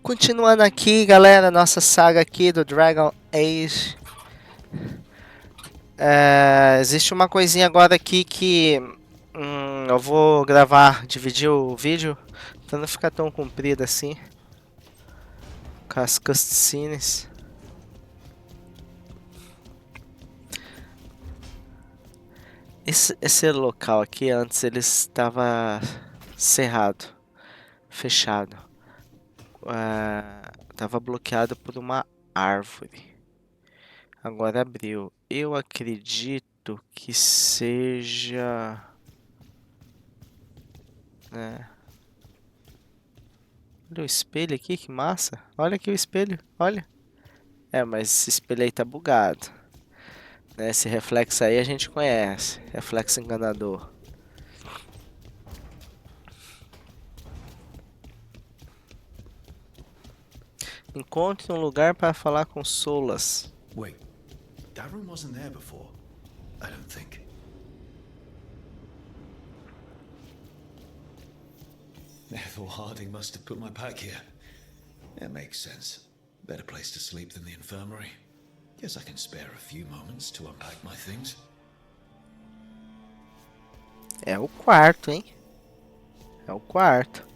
Continuando aqui, galera, nossa saga aqui do Dragon Age. Existe uma coisinha agora aqui que eu vou gravar, dividir o vídeo, pra não ficar tão comprido assim, com as cutscenes. Esse local aqui, antes ele estava cerrado, fechado. Estava bloqueado por uma árvore. Agora abriu. Eu acredito que seja, né? Olha o espelho aqui, que massa. Olha aqui o espelho, olha. Mas esse espelho aí tá bugado, né? Esse reflexo aí a gente conhece. Reflexo enganador. Encontre um lugar para falar com Solas. Wait, that room wasn't there before. I don't think. Ethel Harding must have put my pack here. It makes sense. Better place to sleep than the infirmary. Guess I can spare a few moments to unpack my things. É o quarto, hein? É o quarto.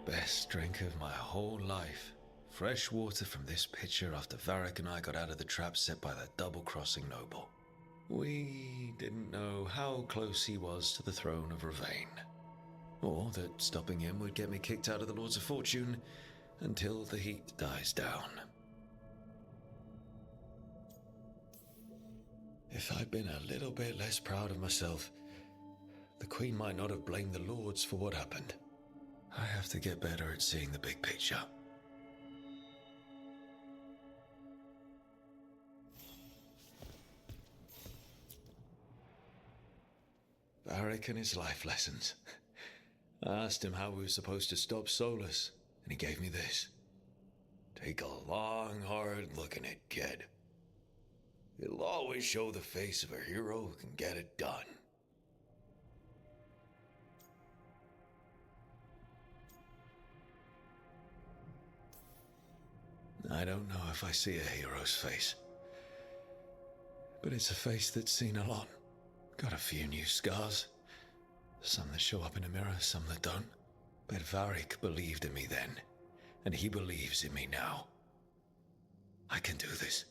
Best drink of my whole life. Fresh water from this pitcher after Varric and I got out of the trap set by that double-crossing noble. We didn't know how close he was to the throne of Ravane. Or that stopping him would get me kicked out of the Lords of Fortune until the heat dies down. If I'd been a little bit less proud of myself, the Queen might not have blamed the Lords for what happened. I have to get better at seeing the big picture. Varric and his life lessons. I asked him how we were supposed to stop Solus, and he gave me this. Take a long, hard look in it, kid. It'll always show the face of a hero who can get it done. I don't know if I see a hero's face, but it's a face that's seen a lot. Got a few new scars. Some that show up in a mirror, some that don't. But Varric believed in me then, and he believes in me now. I can do this.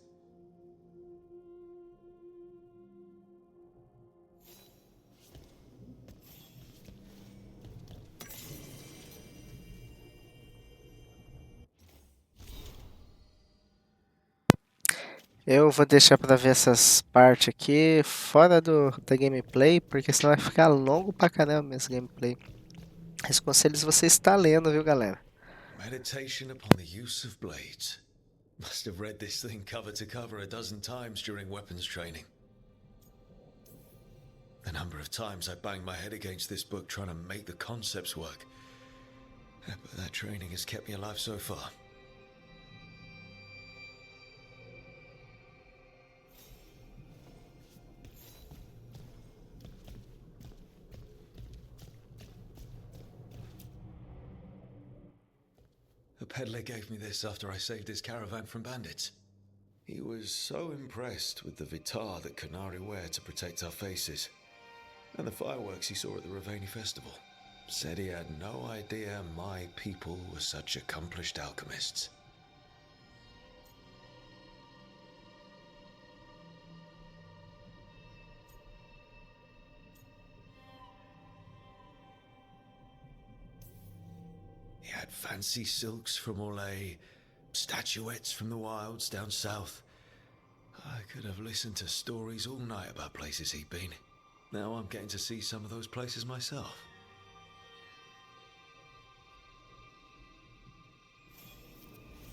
Eu vou deixar pra ver essas partes aqui fora da gameplay, porque senão vai ficar longo pra caramba esse gameplay. Esses conselhos você está lendo, viu, galera? Meditation upon the use of blades. Must have read this thing cover to cover a dozen times during weapons training. The number of times I banged my head against this book trying to make the concepts work. But that training has kept me alive so far. A peddler gave me this after I saved his caravan from bandits. He was so impressed with the vitar that Canari wear to protect our faces, and the fireworks he saw at the Ravani festival. Said he had no idea my people were such accomplished alchemists. He had fancy silks from Orlais, statuettes from the wilds down south. I could have listened to stories all night about places he'd been. Now I'm getting to see some of those places myself.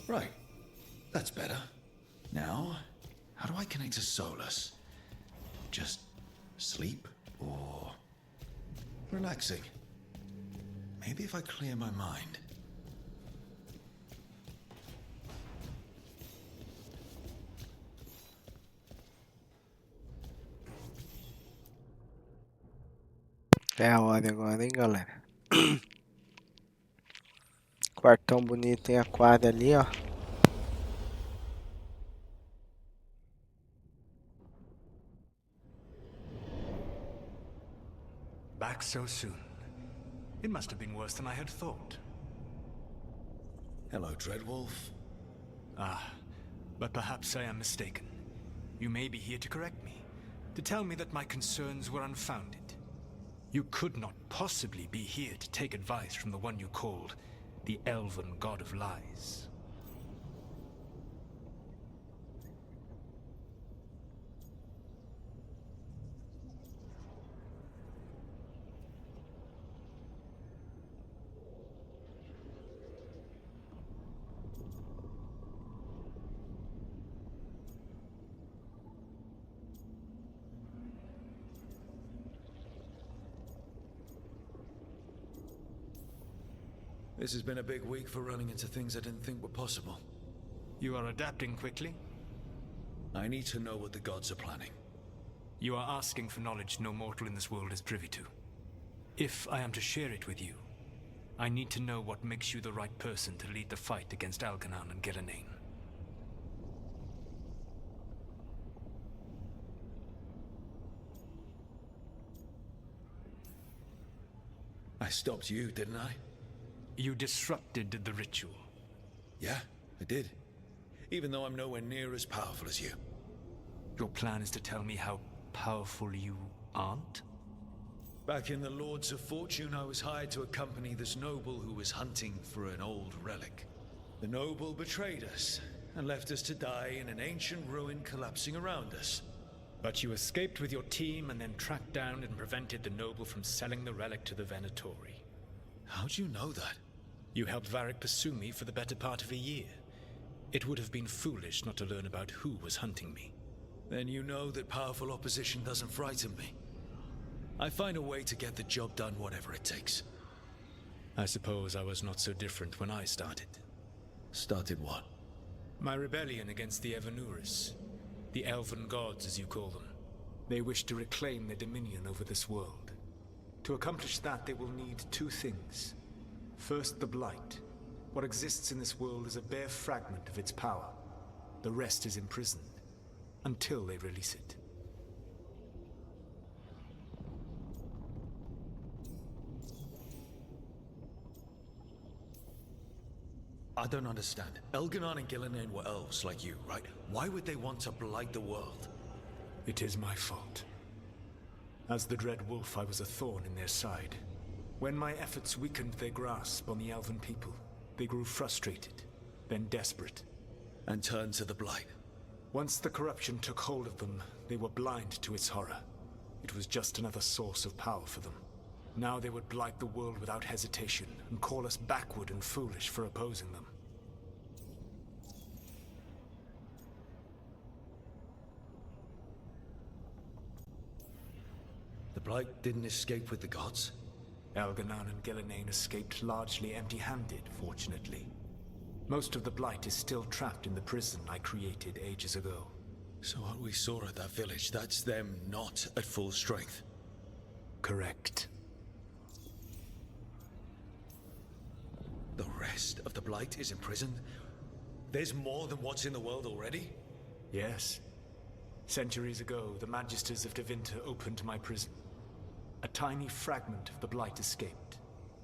Right, that's better. Now, how do I connect to Solus? Just sleep or relaxing? Maybe if I clear my mind. É a hora agora, hein, galera? quartão bonito em aquário ali, ó. Back so soon. It must have been worse than I had thought. Hello, Dreadwolf. Ah, but perhaps I am mistaken. You may be here to correct me, to tell me that my concerns were unfounded. You could not possibly be here to take advice from the one you called the Elven God of Lies. This has been a big week for running into things I didn't think were possible. You are adapting quickly? I need to know what the gods are planning. You are asking for knowledge no mortal in this world is privy to. If I am to share it with you, I need to know what makes you the right person to lead the fight against Algernon and Gillenane. I stopped you, didn't I? You disrupted the ritual. Yeah, I did. Even though I'm nowhere near as powerful as you. Your plan is to tell me how powerful you aren't? Back in the Lords of Fortune, I was hired to accompany this noble who was hunting for an old relic. The noble betrayed us and left us to die in an ancient ruin collapsing around us. But you escaped with your team and then tracked down and prevented the noble from selling the relic to the Venatori. How'd you know that? You helped Varric pursue me for the better part of a year. It would have been foolish not to learn about who was hunting me. Then you know that powerful opposition doesn't frighten me. I find a way to get the job done whatever it takes. I suppose I was not so different when I started. Started what? My rebellion against the Evanuris. The Elven Gods, as you call them. They wish to reclaim their dominion over this world. To accomplish that, they will need two things. First, the Blight. What exists in this world is a bare fragment of its power. The rest is imprisoned, until they release it. I don't understand. Elgernon and Gillenane were elves like you, right? Why would they want to blight the world? It is my fault. As the Dread Wolf, I was a thorn in their side. When my efforts weakened their grasp on the Elven people, they grew frustrated, then desperate. And turned to the Blight. Once the corruption took hold of them, they were blind to its horror. It was just another source of power for them. Now they would blight the world without hesitation, and call us backward and foolish for opposing them. The Blight didn't escape with the gods? Elgernon and Gillenane escaped largely empty-handed, fortunately. Most of the Blight is still trapped in the prison I created ages ago. So what we saw at that village, that's them not at full strength? Correct. The rest of the Blight is imprisoned? There's more than what's in the world already? Yes. Centuries ago, the Magisters of Tevinter opened my prison. A tiny fragment of the Blight escaped.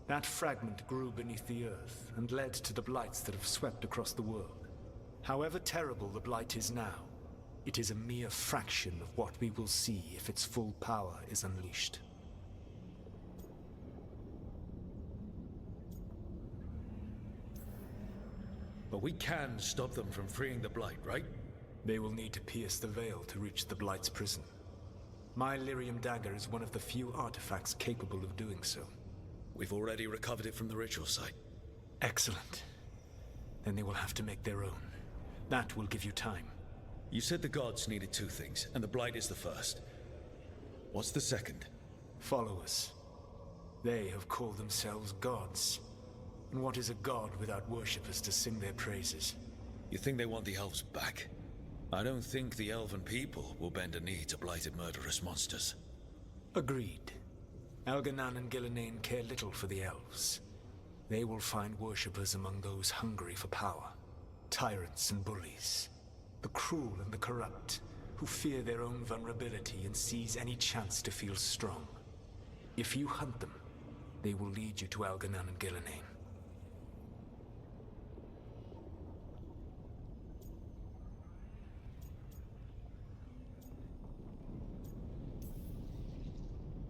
That fragment grew beneath the earth and led to the Blights that have swept across the world. However terrible the Blight is now, it is a mere fraction of what we will see if its full power is unleashed. But we can stop them from freeing the Blight, right? They will need to pierce the veil to reach the Blight's prison. My Lyrium dagger is one of the few artifacts capable of doing so. We've already recovered it from the ritual site. Excellent. Then they will have to make their own. That will give you time. You said the gods needed two things, and the Blight is the first. What's the second? Followers. They have called themselves gods. And what is a god without worshippers to sing their praises? You think they want the elves back? I don't think the elven people will bend a knee to blighted murderous monsters. Agreed. Elgernon and Gillenane care little for the elves. They will find worshippers among those hungry for power. Tyrants and bullies. The cruel and the corrupt, who fear their own vulnerability and seize any chance to feel strong. If you hunt them, they will lead you to Algernon and Gillenane.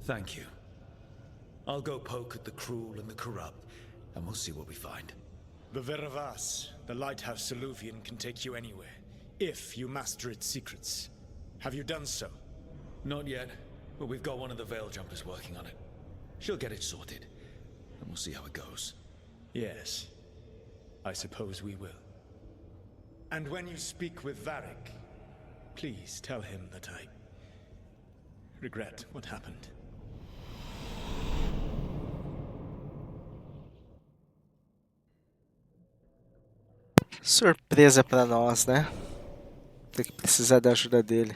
Thank you. I'll go poke at the cruel and the corrupt, and we'll see what we find. The Veravas, the lighthouse Soluvian, can take you anywhere, if you master its secrets. Have you done so? Not yet, but we've got one of the Veil Jumpers working on it. She'll get it sorted, and we'll see how it goes. Yes. I suppose we will. And when you speak with Varric, please tell him that I regret what happened. Surpresa pra nós, né? Tem que precisar da ajuda dele.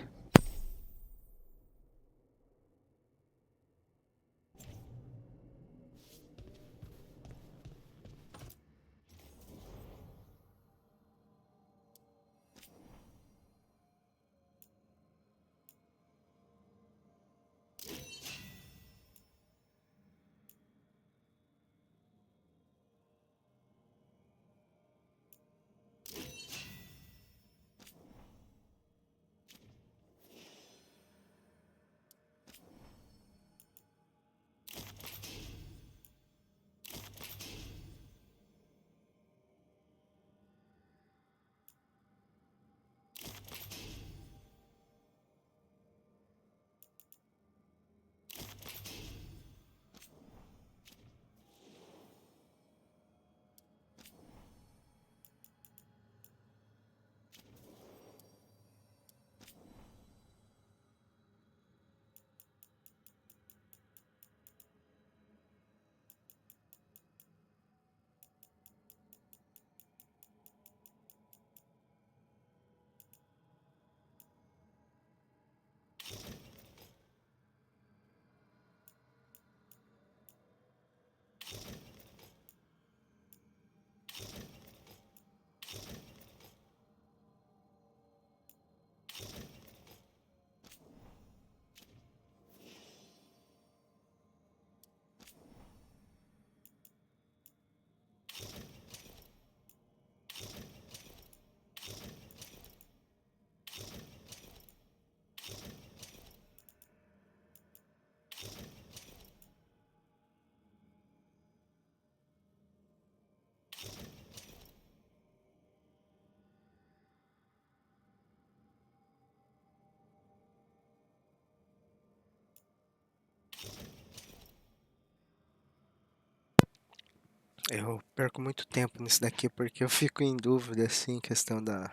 Eu perco muito tempo nisso daqui porque eu fico em dúvida, assim, questão da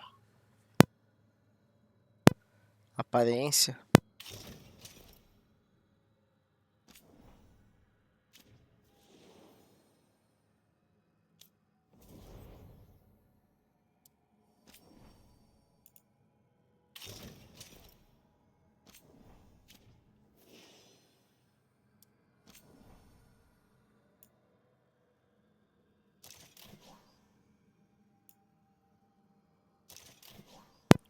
aparência.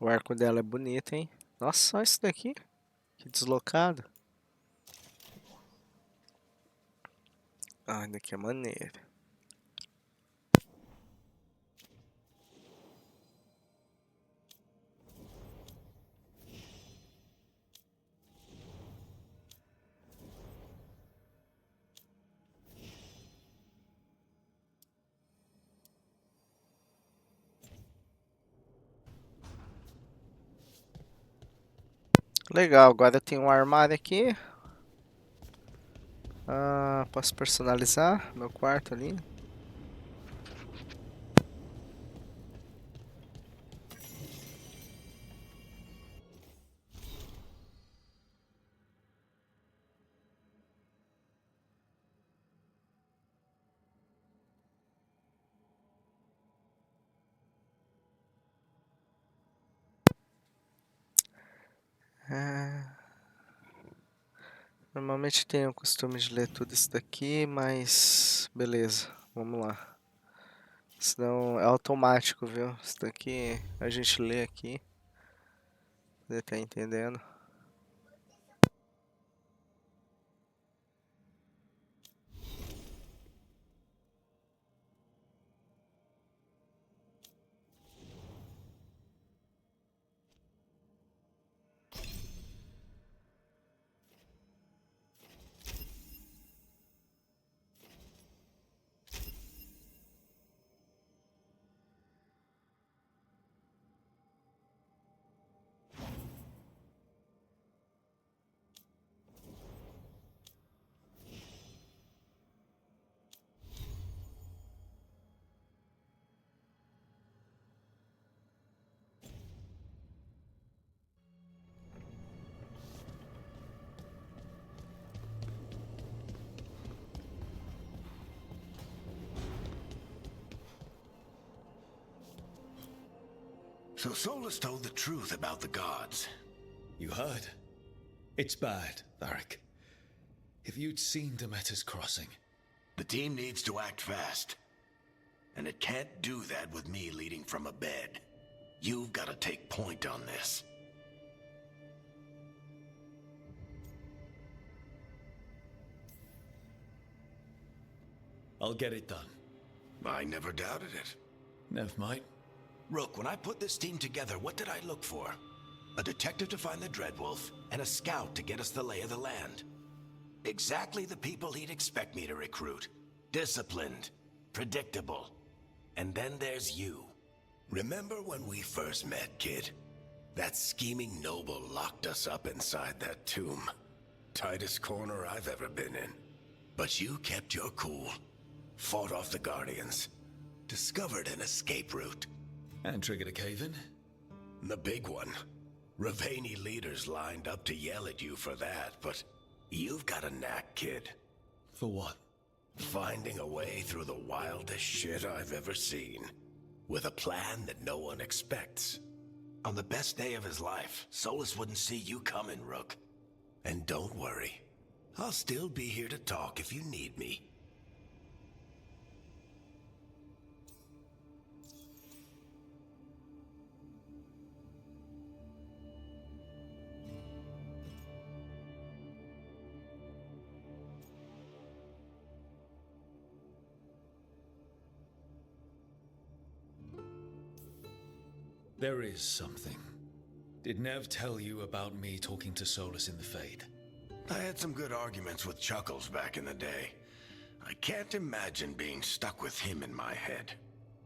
O arco dela é bonito, hein? Nossa, olha isso daqui. Que deslocado. Ah, daqui é maneiro. Legal, agora eu tenho um armário aqui. Ah, posso personalizar meu quarto ali. Ah, normalmente tenho o costume de ler tudo isso daqui, mas beleza. Vamos lá. Senão é automático, viu? Isso daqui a gente lê aqui. Você tá entendendo? So Solus told the truth about the gods. You heard? It's bad, Varric. If you'd seen Demeter's crossing. The team needs to act fast. And it can't do that with me leading from a bed. You've got to take point on this. I'll get it done. I never doubted it. Nev might. Rook, when I put this team together, what did I look for? A detective to find the Dreadwolf, and a scout to get us the lay of the land. Exactly the people he'd expect me to recruit. Disciplined, predictable. And then there's you. Remember when we first met, kid? That scheming noble locked us up inside that tomb. Tightest corner I've ever been in. But you kept your cool. Fought off the Guardians. Discovered an escape route. And triggered a cave-in? The big one. Ravani leaders lined up to yell at you for that, but you've got a knack, kid. For what? Finding a way through the wildest shit I've ever seen. With a plan that no one expects. On the best day of his life, Solus wouldn't see you coming, Rook. And don't worry. I'll still be here to talk if you need me. There is something. Did Nev tell you about me talking to Solus in the Fade? I had some good arguments with Chuckles back in the day. I can't imagine being stuck with him in my head.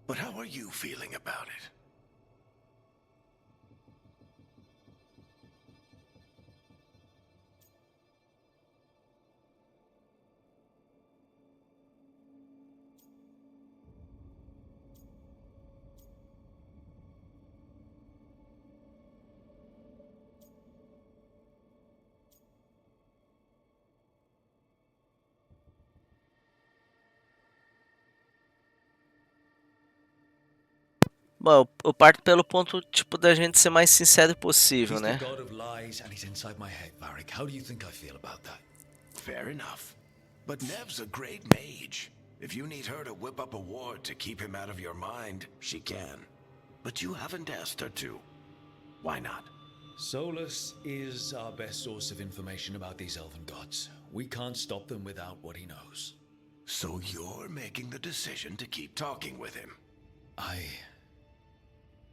But how are you feeling about it? Bom, eu parto pelo ponto, tipo, da gente ser mais sincero possível, He's the né? god of lies, and he's inside my head, Varric. How do you think I feel about that? Fair enough. But Nev's a great mage. If you need her to whip up a ward to keep him out of your mind, she can. But you haven't asked her to. Why not? Solus is our best source of information about these elven gods. We can't stop them without what he knows. So you're making the decision to keep talking with him.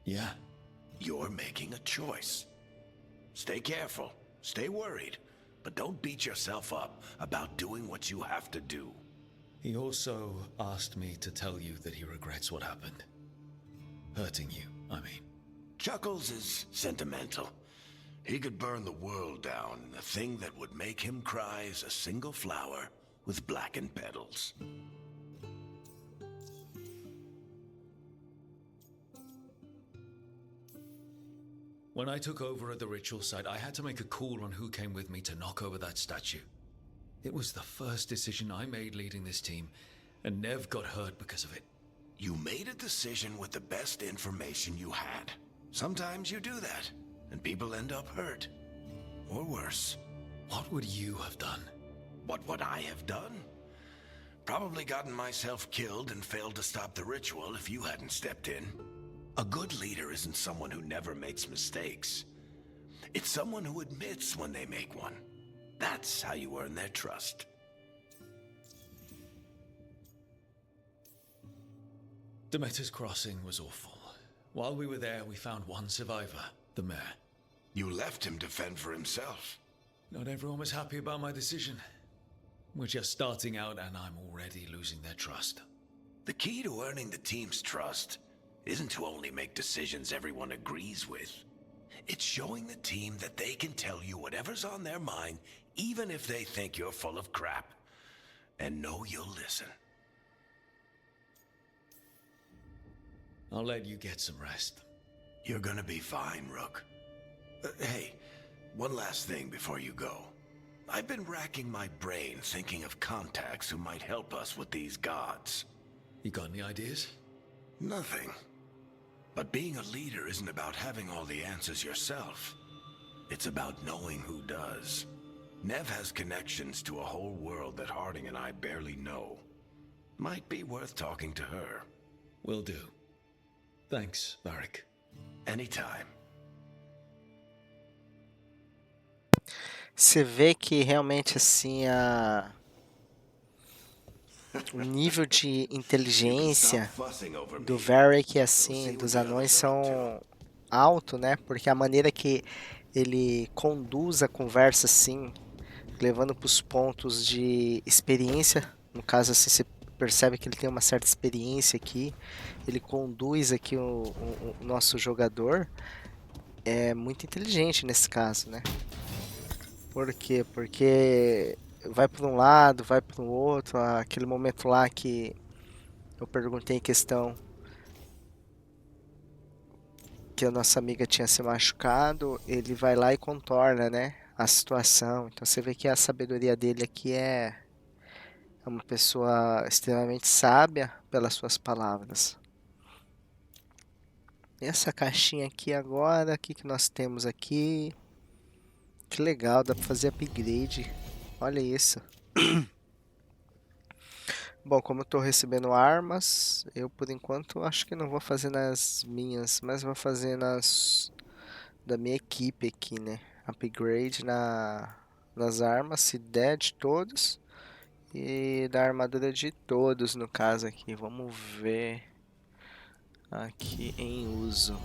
Yeah. You're making a choice. Stay careful, stay worried, but don't beat yourself up about doing what you have to do. He also asked me to tell you that he regrets what happened. Hurting you, I mean. Chuckles is sentimental. He could burn the world down, and the thing that would make him cry is a single flower with blackened petals. When I took over at the ritual site, I had to make a call on who came with me to knock over that statue. It was the first decision I made leading this team, and Nev got hurt because of it. You made a decision with the best information you had. Sometimes you do that, and people end up hurt. Or worse. What would you have done? What would I have done? Probably gotten myself killed and failed to stop the ritual if you hadn't stepped in. A good leader isn't someone who never makes mistakes. It's someone who admits when they make one. That's how you earn their trust. Demeter's Crossing was awful. While we were there, we found one survivor, the mayor. You left him to fend for himself. Not everyone was happy about my decision. We're just starting out and I'm already losing their trust. The key to earning the team's trust isn't to only make decisions everyone agrees with. It's showing the team that they can tell you whatever's on their mind, even if they think you're full of crap. And know you'll listen. I'll let you get some rest. You're gonna be fine, Rook. Hey, one last thing before you go. I've been racking my brain thinking of contacts who might help us with these gods. You got any ideas? Nothing. But being a leader isn't about having all the answers yourself. It's about knowing who does. Nev has connections to a whole world that Harding and I barely know. Might be worth talking to her. Will do. Thanks, Varric. Anytime. Você vê que realmente assim o nível de inteligência do Varric assim, dos anões são alto, né? Porque a maneira que ele conduz a conversa assim, levando para os pontos de experiência, no caso assim, você percebe que ele tem uma certa experiência aqui, ele conduz aqui o nosso jogador, é muito inteligente nesse caso, né? Por quê? Porque vai para um lado, vai para o outro, aquele momento lá que eu perguntei em questão que a nossa amiga tinha se machucado, ele vai lá e contorna, né, a situação. Então você vê que a sabedoria dele aqui é uma pessoa extremamente sábia pelas suas palavras. E essa caixinha aqui agora, o que nós temos aqui? Que legal, dá pra fazer upgrade. Olha isso. Bom, como eu tô recebendo armas, eu por enquanto acho que não vou fazer nas minhas, mas vou fazer nas da minha equipe aqui, né? Upgrade nas armas, se der de todos. E da armadura de todos, no caso aqui. Vamos ver aqui em uso.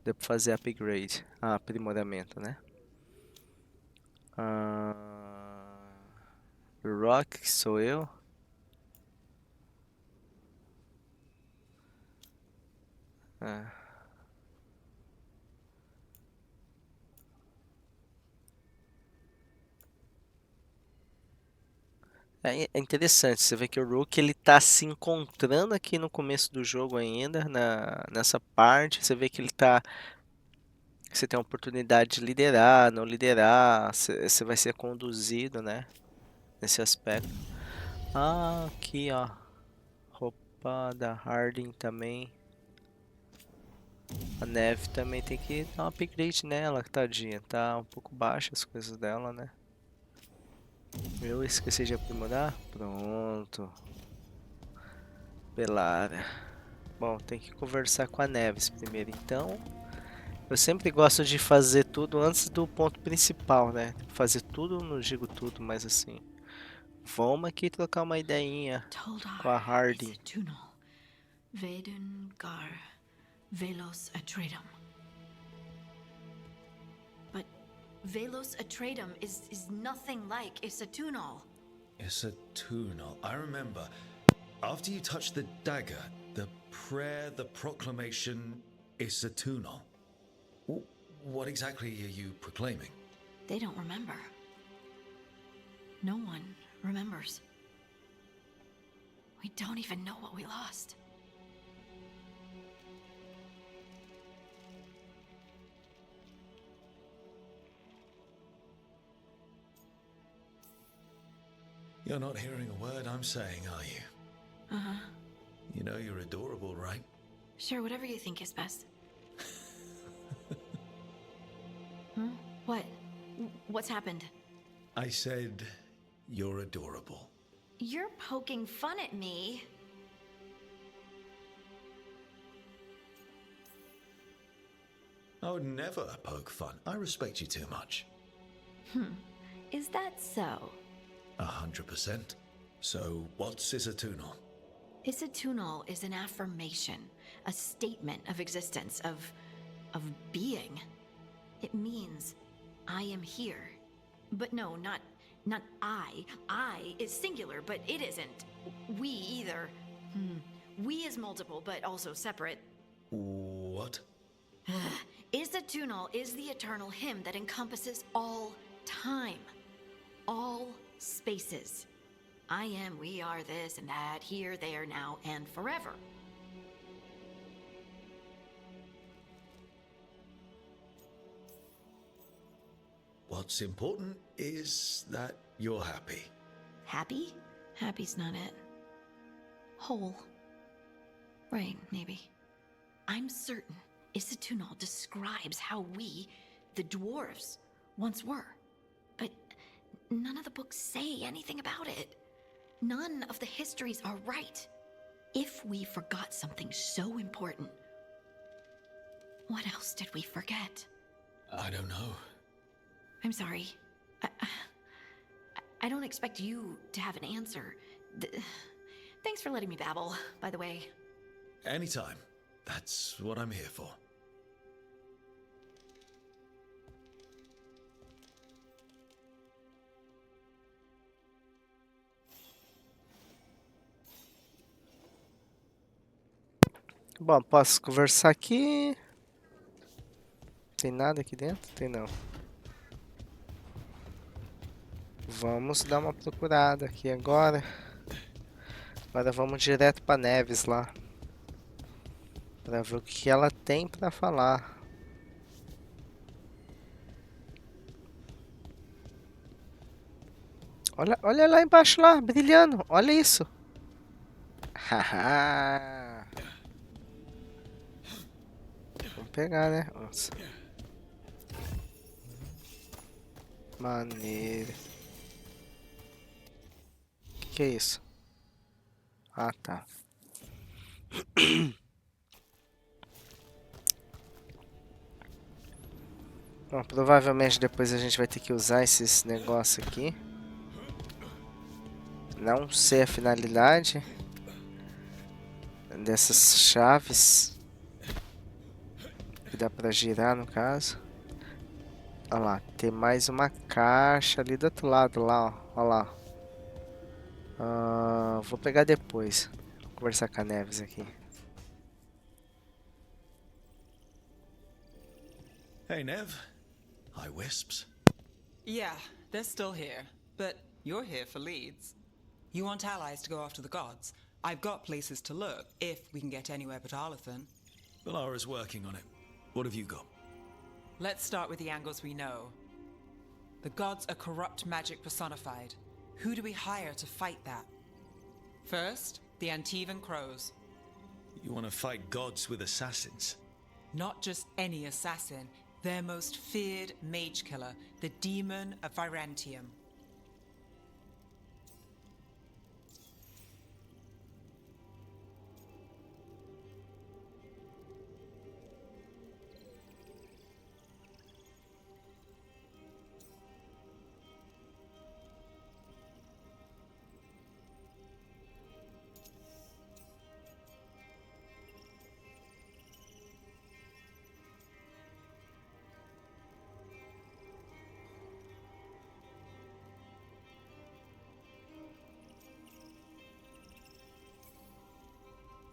Deu pra fazer upgrade. Aprimoramento, né? Rock, que sou eu. É interessante, você vê que o Rook ele tá se encontrando aqui no começo do jogo ainda, nessa parte. Você vê que ele tá. Você tem a oportunidade de liderar, não liderar, você vai ser conduzido, né? Nesse aspecto. Aqui ó. Roupa da Harding também. A Neve também tem que dar um upgrade nela, tadinha. Tá um pouco baixa as coisas dela, né? Eu esqueci de aprimorar? Pronto. Belara. Bom, tem que conversar com a Neves primeiro, então. Eu sempre gosto de fazer tudo antes do ponto principal, né? Fazer tudo, não digo tudo, mas assim. Vamos aqui trocar uma ideinha com a Harding. Velos Atreides. But Velos Atreides is nothing like Isatunal. Isatunal. I remember. After you touched the dagger, the prayer, the proclamation, Isatunal. What exactly are you proclaiming? They don't remember. No one remembers. We don't even know what we lost. You're not hearing a word I'm saying, are you? Uh-huh. You know you're adorable, right? Sure, whatever you think is best. What? What's happened? I said you're adorable. You're poking fun at me. I would never poke fun. I respect you too much. Is that so? 100%. So, what's Isatunal? Isatunal is an affirmation, a statement of existence, of being. It means I am here. But no, not I. I is singular, but it isn't. We either. We is multiple, but also separate. What? Isatunal is the eternal hymn that encompasses all time, all spaces. I am, we are, this and that, here, there, now, and forever. What's important is that you're happy. Happy? Happy's not it. Whole. Right, maybe. I'm certain Isatunal describes how we, the dwarves, once were. But none of the books say anything about it. None of the histories are right. If we forgot something so important, what else did we forget? I don't know. I'm sorry. I don't expect you to have an answer. Thanks for letting me babble, by the way. Anytime. That's what I'm here for. Bom, posso conversar aqui. Tem nada aqui dentro? Tem não. Vamos dar uma procurada aqui agora. Agora vamos direto para Neves lá. Para ver o que ela tem para falar. Olha lá embaixo lá, brilhando. Olha isso. Haha. Vamos pegar, né? Nossa. Maneiro. Que é isso? Ah, tá. Bom, provavelmente depois a gente vai ter que usar esses negócios aqui. Não sei a finalidade dessas chaves. Que dá pra girar, no caso. Olha lá, tem mais uma caixa ali do outro lado, lá, ó. Olha lá. Vou pegar depois. Vou conversar com a Neves aqui. Hey, Nev. Hi, Wisps. Yeah, they're still here. But you're here for leads. You want allies to go after the gods? I've got places to look, if we can get anywhere but Arlathan. Valara's working on it. What have you got? Let's start with the angles we know. The gods are corrupt magic personified. Who do we hire to fight that? First, the Antivan Crows. You want to fight gods with assassins? Not just any assassin, their most feared mage killer, the Demon of Virantium.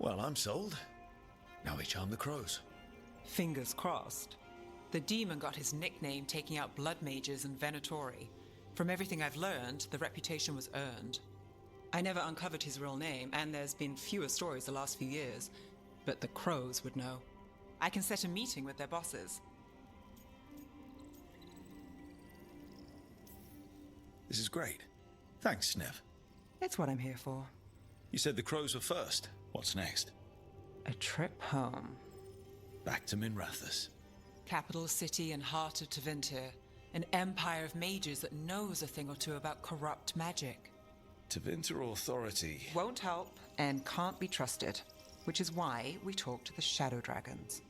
Well, I'm sold. Now we charm the crows. Fingers crossed. The demon got his nickname taking out blood mages and Venatori. From everything I've learned, the reputation was earned. I never uncovered his real name, and there's been fewer stories the last few years, but the crows would know. I can set a meeting with their bosses. This is great. Thanks, Nev. It's what I'm here for. You said the crows were first. What's next? A trip home. Back to Minrathous. Capital city and heart of Tevinter. An empire of mages that knows a thing or two about corrupt magic. Tevinter authority. Won't help and can't be trusted, which is why we talk to the Shadow Dragons.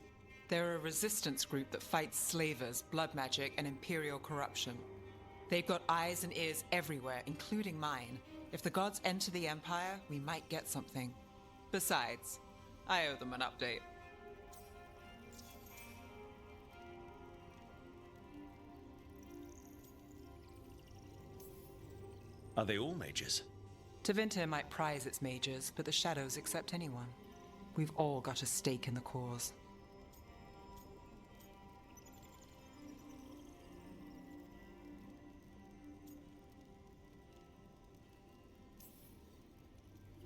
They're a resistance group that fights slavers, blood magic, and imperial corruption. They've got eyes and ears everywhere, including mine. If the gods enter the Empire, we might get something. Besides, I owe them an update. Are they all mages? Tevinter might prize its mages, but the Shadows accept anyone. We've all got a stake in the cause.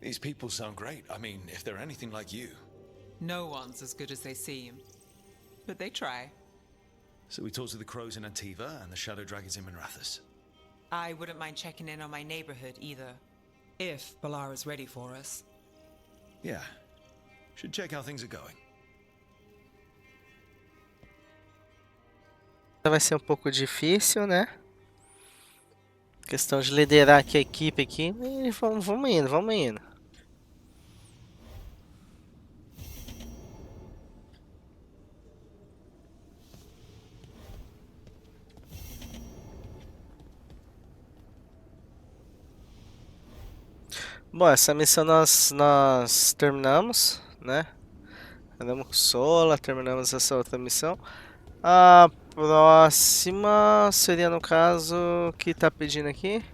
These people sound great. I mean, if they're anything like you. No one's as good as they seem, but they try. So we talked to the crows in Antiva and the shadow dragons in Minrathous. I wouldn't mind checking in on my neighborhood either, if Balara's ready for us. Yeah. Should check how things are going. Vai ser um pouco difícil, né? Questão de liderar aqui a equipe aqui. E vamos indo, vamos indo. Bom, essa missão nós terminamos, né? Andamos com Sola, terminamos essa outra missão. A próxima seria, no caso, o que tá pedindo aqui?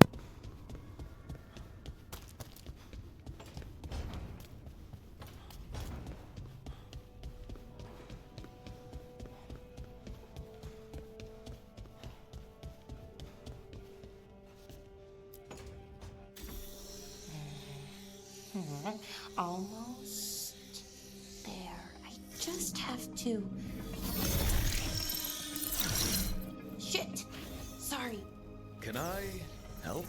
Almost there. I just have to... Shit! Sorry. Can I help?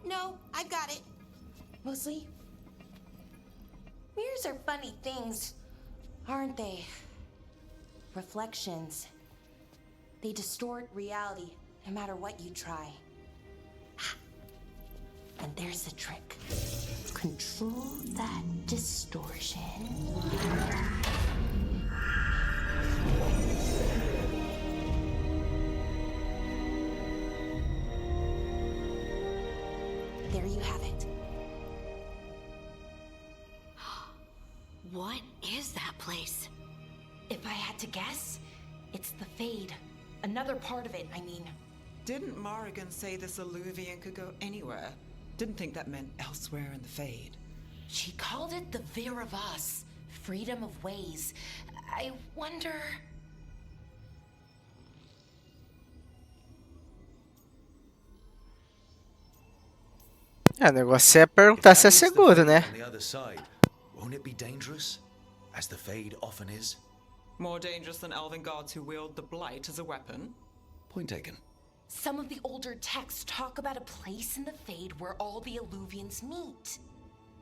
No, I've got it. Mostly, mirrors are funny things, aren't they? Reflections. They distort reality, no matter what you try. And there's the trick. Control that distortion. There you have it. What is that place? If I had to guess, it's the Fade. Another part of it, I mean. Didn't Morrigan say this Illuvian could go anywhere? Didn't think that meant elsewhere in the Fade. She called it the Vir of Us, freedom of ways. I wonder... O negócio é perguntar se é seguro, né? On the other side, won't it be dangerous? As the Fade often is? More dangerous than elven gods who wield the Blight as a weapon? Point taken. Some of the older texts talk about a place in the Fade where all the Illuvians meet.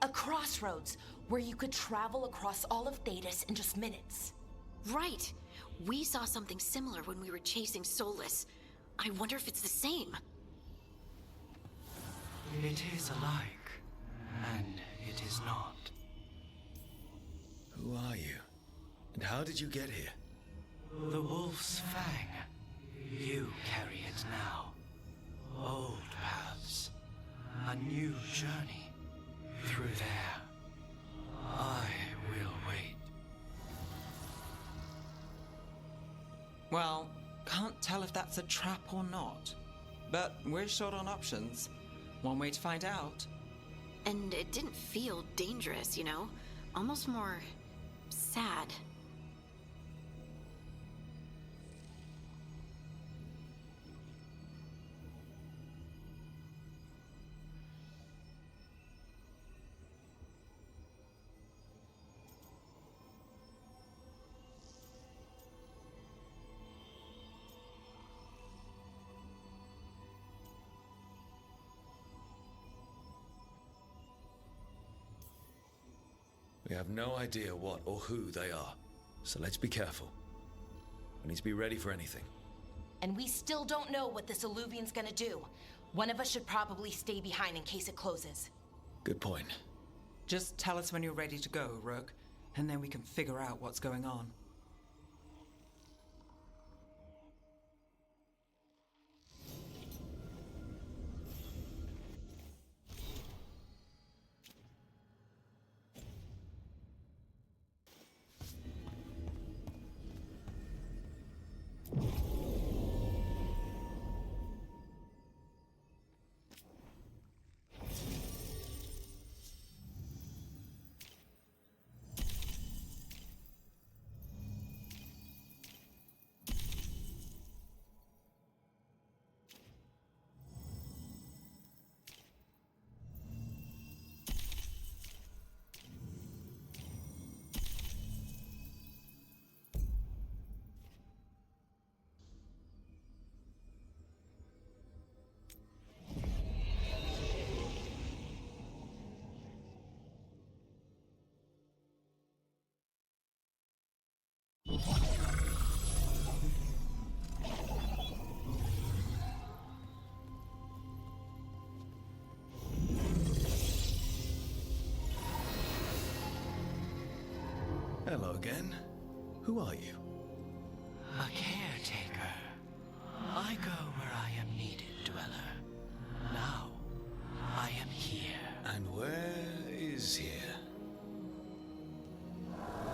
A crossroads where you could travel across all of Thedas in just minutes. Right. We saw something similar when we were chasing Solus. I wonder if it's the same. It is alike, and it is not. Who are you? And how did you get here? The Wolf's Fang. You carry it now. Old paths. A new journey. Through there. I will wait. Well, can't tell if that's a trap or not. But we're short on options. One way to find out. And it didn't feel dangerous, you know? Almost more... sad. We have no idea what or who they are, so let's be careful. We need to be ready for anything. And we still don't know what this Illuvian's gonna do. One of us should probably stay behind in case it closes. Good point. Just tell us when you're ready to go, Rook, and then we can figure out what's going on. Hello again. Who are you? A caretaker. I go where I am needed, Dweller. Now, I am here. And where is here?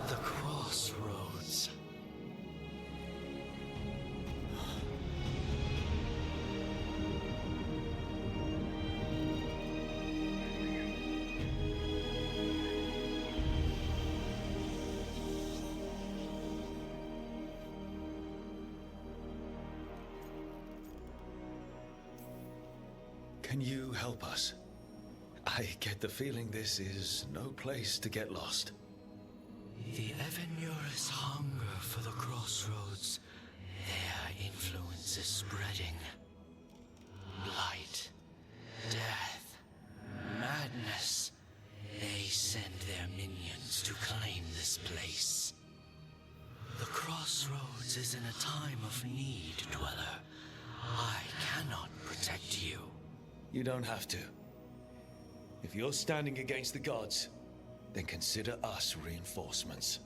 The crossroads. Can you help us? I get the feeling this is no place to get lost. The Evanurus hunger for the crossroads. Their influence is spreading. Blight, death, madness. They send their minions to claim this place. The crossroads is in a time of need, Dweller. I cannot protect you. You don't have to. If you're standing against the gods, then consider us reinforcements.